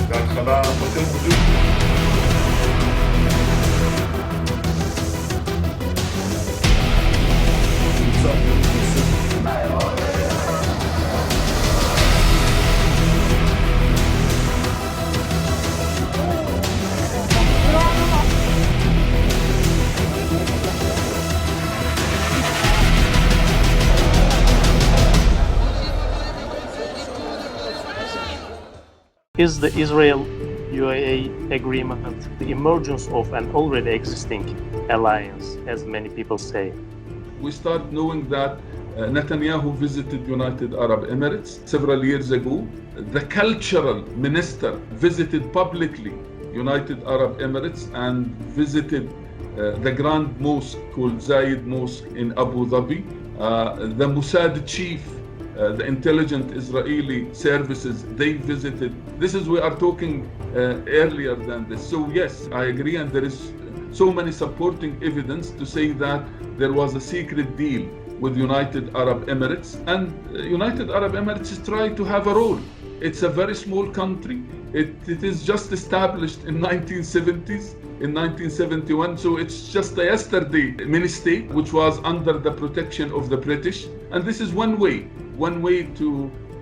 בהתחלה נותן בדיוק. Is the Israel UAE Agreement the emergence of an already existing alliance, as many people say? We start knowing that Netanyahu visited United Arab Emirates several years ago. The cultural minister visited publicly United Arab Emirates and visited the Grand Mosque called Zayed Mosque in Abu Dhabi. The Mossad chief, the intelligent Israeli services, they visited. We are talking earlier than this. So yes, I agree, and there is so many supporting evidence to say that there was a secret deal with United Arab Emirates, and United Arab Emirates is trying to have a role. It's a very small country. It is just established in 1970s, in 1971, so it's just a yesterday mini-state which was under the protection of the British. And this is one way to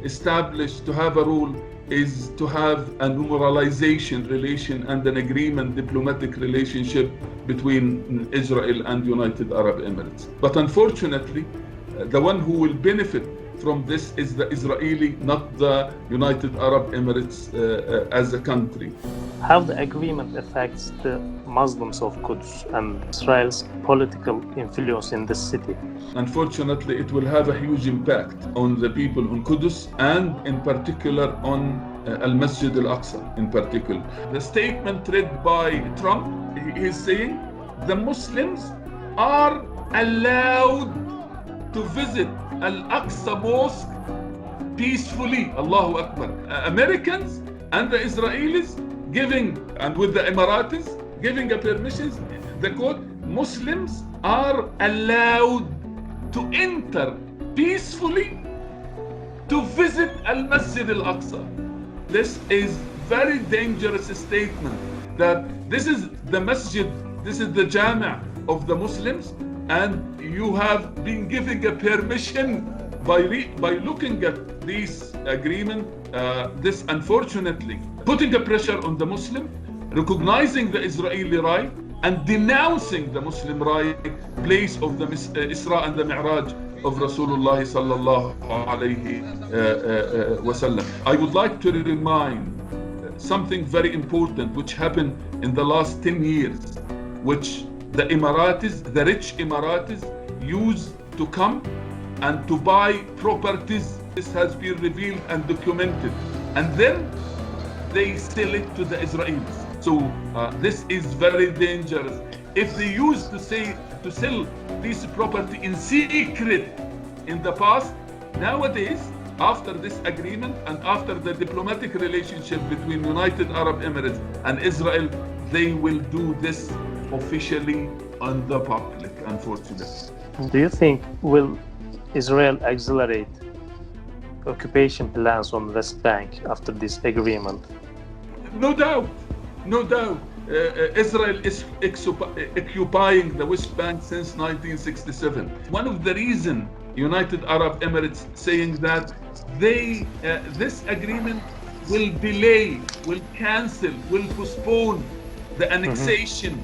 establish, to have a role, is to have a normalization relation and an agreement, diplomatic relationship between Israel and United Arab Emirates. But unfortunately, the one who will benefit from this is the Israeli, not the United Arab Emirates as a country. How the agreement affects the Muslims of Quds and Israel's political influence in this city? Unfortunately, it will have a huge impact on the people on Qudus, and in particular on Al-Masjid Al-Aqsa in particular. The statement read by Trump, he is saying the Muslims are allowed to visit Al-Aqsa Mosque peacefully. Allahu Akbar. Americans and the Israelis giving, and with the Emiratis giving a permissions, the quote, Muslims are allowed to enter peacefully to visit Al-Masjid Al-Aqsa. This is very dangerous statement, that this is the masjid, this is the jami' of the Muslims, and you have been giving a permission by looking at this agreement, this unfortunately putting a pressure on the Muslim, recognizing the Israeli right and denouncing the Muslim right, place of the Isra and the Mi'raj of Rasulullah sallallahu alayhi wasallam. I would like to remind something very important which happened in the last 10 years, which the Emiratis, the rich Emiratis, used to come and to buy properties. This has been revealed and documented, and then they sell it to the Israelis. So this is very dangerous. If they used to sell this property in secret in the past, nowadays, after this agreement and after the diplomatic relationship between United Arab Emirates and Israel, they will do this officially on the public, unfortunately. Do you think will Israel accelerate occupation plans on West Bank after this agreement? No doubt. Israel is occupying the West Bank since 1967. One of the reasons United Arab Emirates saying that this agreement will delay, will cancel, will postpone the annexation.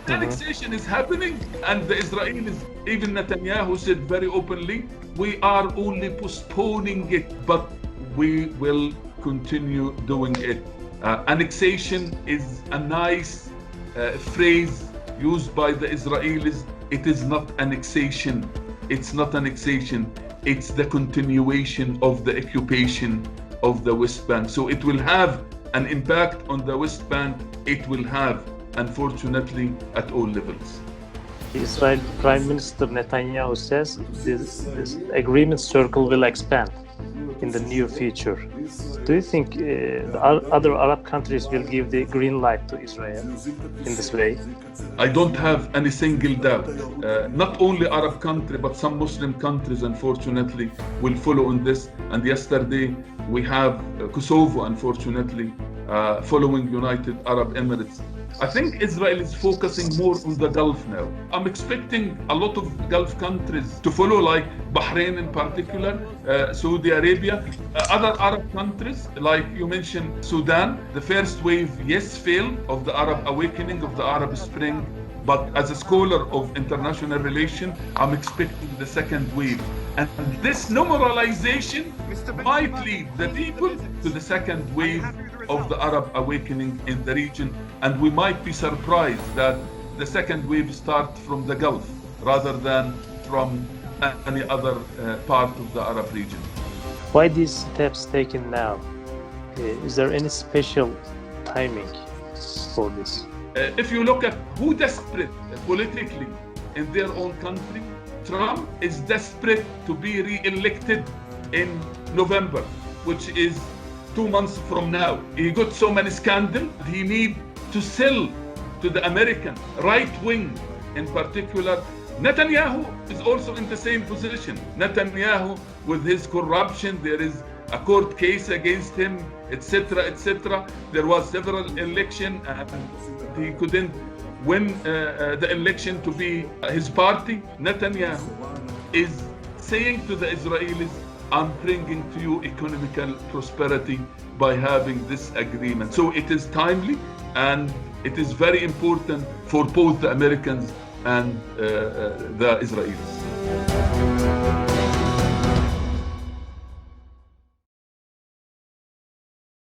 Annexation is happening, and the Israelis, even Netanyahu said very openly, we are only postponing it, but we will continue doing it. Annexation is a nice phrase used by the Israelis. It is not annexation. It's not annexation. It's the continuation of the occupation of the West Bank. So it will have an impact on the West Bank. It will have, unfortunately, at all levels. Israel Prime Minister Netanyahu says this agreement circle will expand in the near future. Do you think other Arab countries will give the green light to Israel in this way? I don't have any single doubt. Not only Arab country, but some Muslim countries, unfortunately, will follow on this. And yesterday, we have Kosovo, unfortunately, following United Arab Emirates. I think Israel is focusing more on the Gulf now. I'm expecting a lot of Gulf countries to follow, like Bahrain in particular, Saudi Arabia, other Arab countries, like you mentioned, Sudan. The first wave, yes, failed of the Arab awakening, of the Arab Spring. But as a scholar of international relations, I'm expecting the second wave. And this normalization might lead the people to the second wave of the Arab awakening in the region. And we might be surprised that the second wave starts from the Gulf rather than from any other part of the Arab region. Why these steps taken now? Is there any special timing for this? If you look at who desperate politically in their own country, Trump is desperate to be re-elected in November, which is 2 months from now. He got so many scandals, he needs to sell to the American right wing in particular. Netanyahu is also in the same position. Netanyahu, with his corruption, there is a court case against him, etc., etc. There was several elections and he couldn't win the election to be his party. Netanyahu is saying to the Israelis, I'm bringing to you economical prosperity by having this agreement. So it is timely and it is very important for both the Americans and the Israelis.